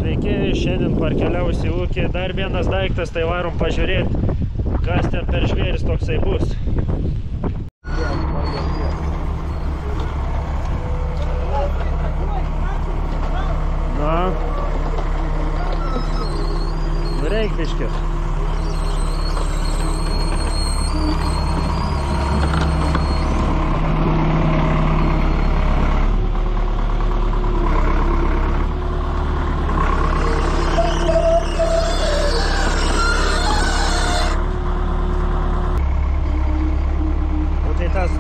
Sveiki, šiandien parkeliausi į ūkį. Dar vienas daiktas, tai varom pažiūrėti, kas ten per žvėris toksai bus. Na, reik biškis.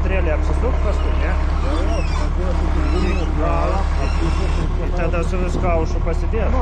Strėlė apsisuk paskui, ne? Ir tada su viskaušu pasidės.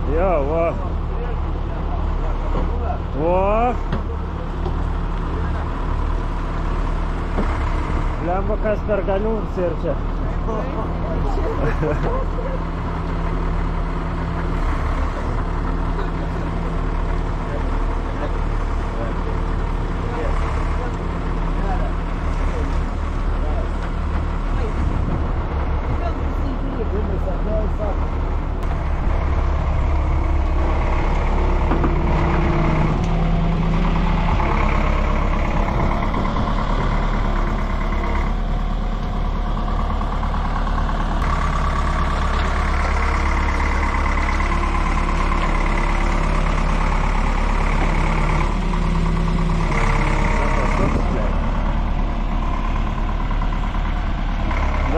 Jo, va. Va. Lemba, kas per galiūns ir čia.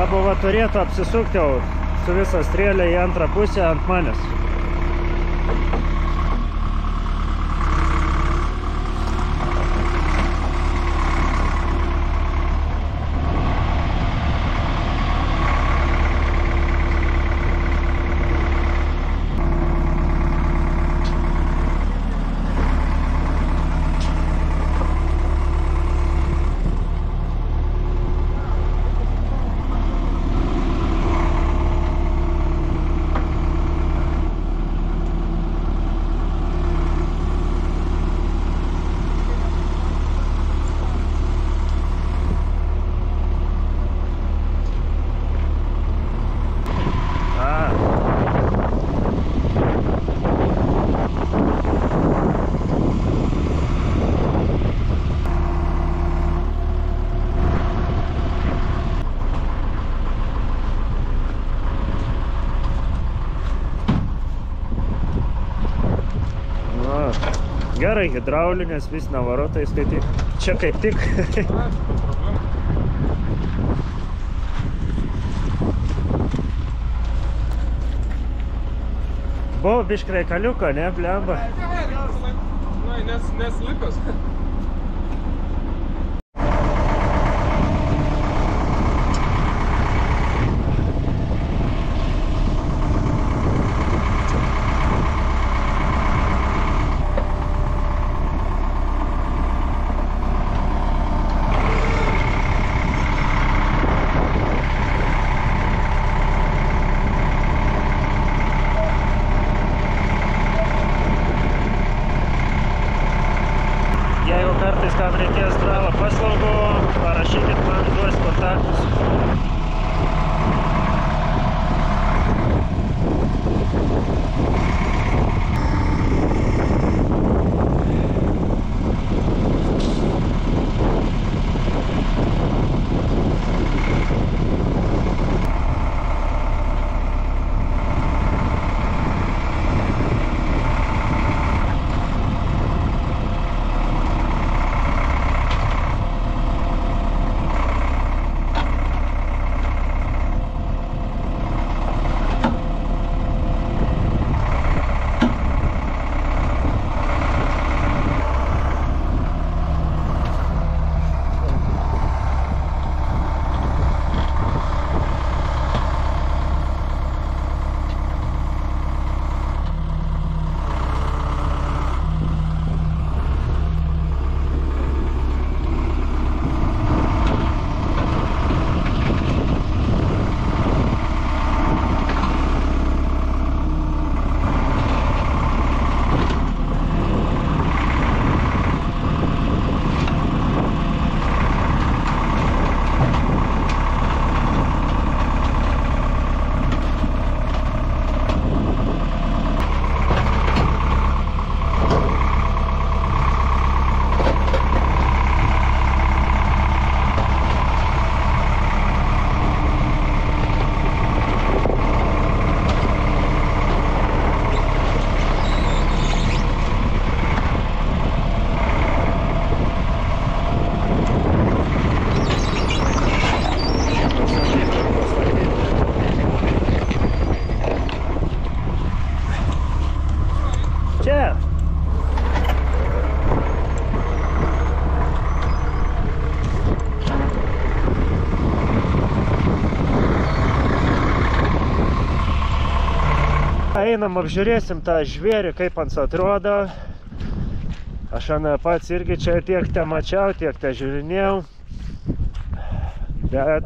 Dabar turėtų apsisukti jau su visą strėlę į antrą pusę ant manęs. Gerai, hidraulinės vis navarotais, tai čia kaip tik. Buvo biškį reikaliuko, ne, blemba? Nes likas. Jeigu kartais kam reikės Strava paslaugų, parašykit man, duos kontaktus. Einam apžiūrėsim tą žvėrį, kaip ant atrodo. Aš pats irgi čia tiek te mačiau, tiek te žiūrinėjau. Bet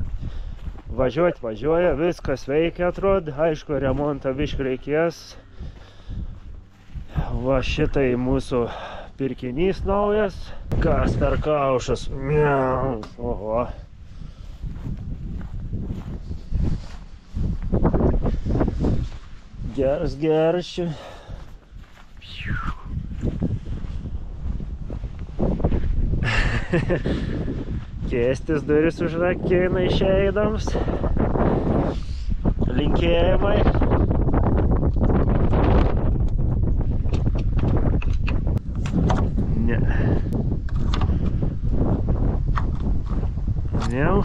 važiuoja, viskas veikia atrodo. Aišku, remontą biškį reikės. Va šitai mūsų pirkinys naujas. Kas per kaušas. Miau. Oho. Geras čia. Kėstis duris užrakina išeidams. Linkėjimai. Ne. Miau.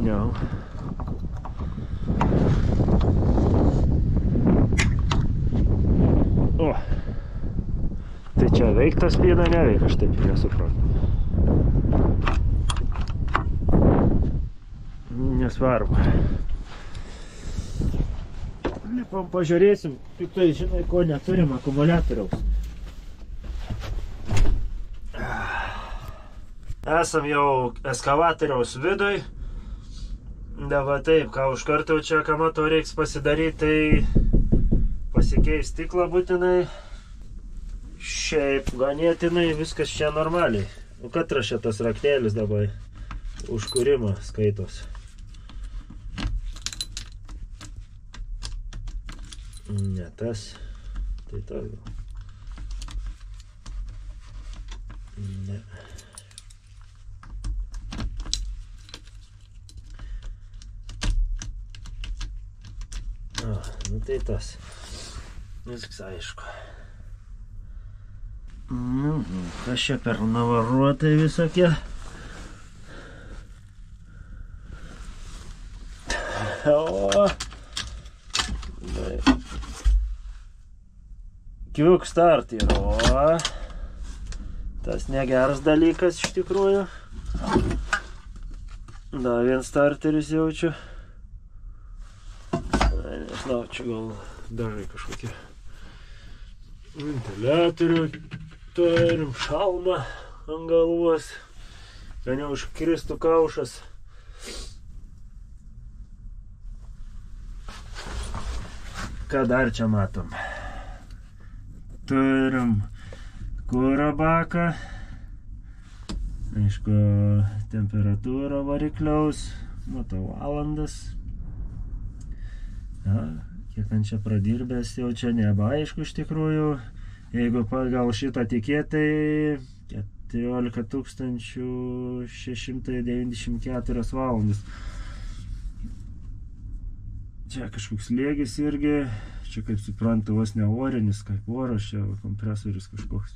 Miau. O. Tai čia veikta spyna, neveikia, aš taip nesuprantu. Nesvarbu. Lipam pažiūrėsim, tik tai žinai, ko neturim akumuliatoriaus. Esam jau eskavatoriaus viduj. Dabar taip, ką už kartą čia, ką matau, reiks pasidaryti, tai pasikeis stiklą būtinai. Šiaip ganėtinai viskas čia normaliai. O katras šitas raktėlis dabar užkūrimą skaitos. Ne tas. Tai tas gal. Ne. Nu tai tas. Viskas aišku. Kas čia per navaruotai visokie? O. Quick start yra. O. Tas negeras dalykas iš tikrųjų. Da, vien starteris jaučiu. Nežinau, čia gal dažai kažkokie. Ventiliatorių. Turim šalmą ant galvos, kad neužkristų kaušas. Ką dar čia matom? Turim kuro baką. Aišku, temperatūra varikliaus. Matau valandas. Ja, kiek ant čia pradirbęs jau čia nebeaišku iš tikrųjų. Jeigu pagal šitą tikėtai 14 694 valandas. Čia kažkoks slėgis irgi. Čia kaip suprantu, vos ne orinis, kaip oras, čia kompresorius kažkoks.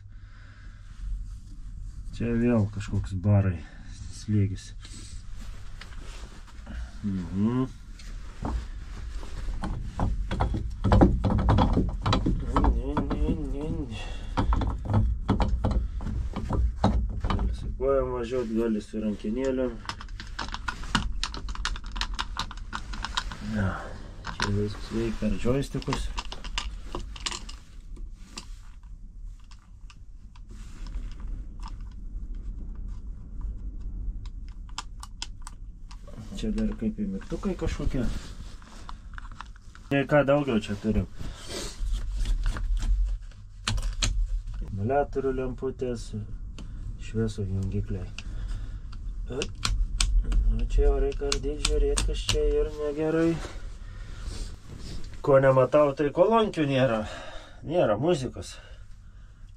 Čia vėl kažkoks barai slėgis. Kojam važiuot, gali su rankinėliam. Ja, čia viskas veikia per joystikus. Čia dar kaip į mygtukai kažkokie. Ką daugiau čia turim. Akumuliatorių lemputės. Šviesų jungikliai. Čia jau reikia ardyti, žiūrėti, kas čia ir negerai. Ko nematau, tai kolonkių nėra. Nėra muzikos.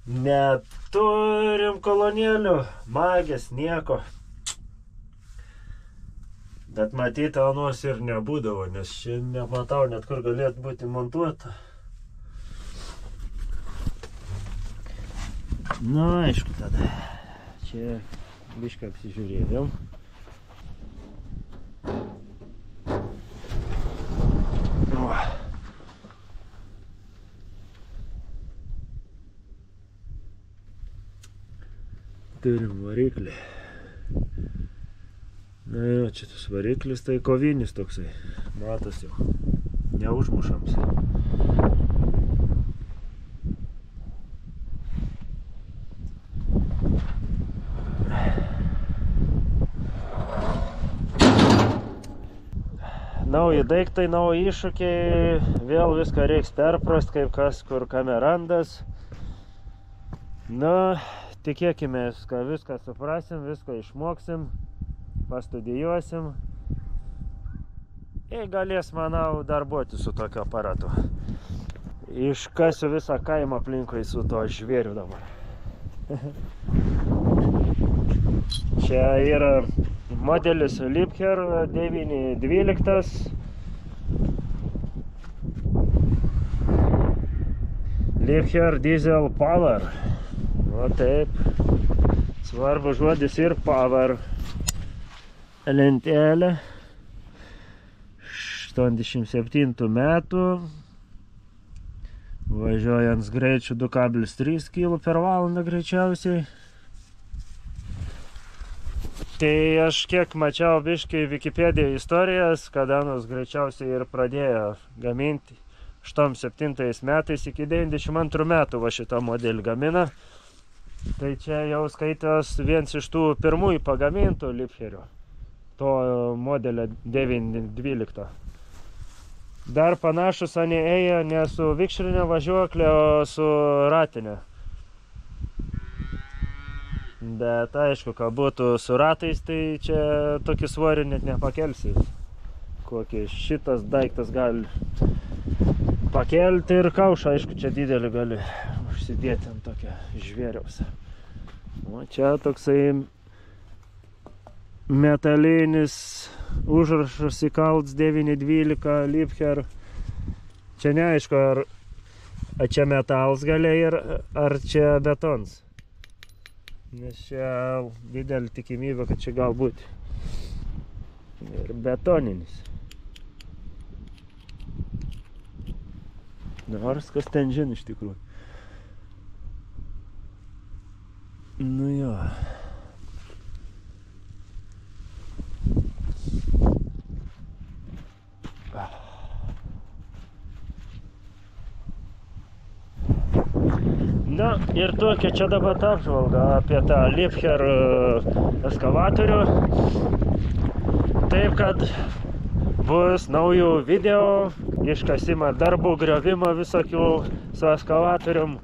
Neturim kolonėlių, magės, nieko. Bet matyti, anuos ir nebūdavo, nes čia nematau net kur galėtų būti montuota. Nu, aišku tada. Čia bišką apsižiūrėjom. Turim variklį. Na jo, čia tas variklis tai kovinis toksai. Matos jau. neužmušams. Nauji daiktai, nauji iššūkiai, vėl viską reiks perprast, kaip kas kur kame randas. Na, tikėkime, viską suprasim, viską išmoksim, pastudijuosim. Ir galės, manau, darbuoti su tokiu aparatu. Iškasiu visą kaimą aplinkui su to žvėriu dabar. Čia yra modelis Liebherr 912. Liebherr Diesel Power. O taip. Svarbu žodis ir Power. Lentelė. 87 metų. Važiuojant greičiu 2,3 km per valandą greičiausiai. Tai aš kiek mačiau biškai Wikipedia istorijas, kada nors greičiausiai ir pradėjo gaminti 87 metais iki 92 metų va šitą modelį gamina. Tai čia jau skaitos viens iš tų pirmųjų pagamintų Liebherrių, to modelio 912. Dar panašus anie ėjo ne su vikšrinė važiuoklė, o su ratinė. Bet aišku, kad būtų su ratais, tai čia tokį svorį net nepakelsi. Kokį šitas daiktas gali pakelti ir kaušą, aišku, čia didelį gali užsidėti ant tokio žvėriaus. O čia toksai metalinis užrašas įkalts 912 Liebherr. Čia neaišku, ar čia metalas galia ir ar čia betons. Nes čia didelė tikimybė, kad čia galbūt ir betoninis. Nors kas ten žin iš tikrųjų. Nu jo. Na ir tokia čia dabar apžvalga apie tą Liebherr eskavatorių. Taip kad bus naujų video, iškasimo darbų, griovimo visokių su eskavatorium.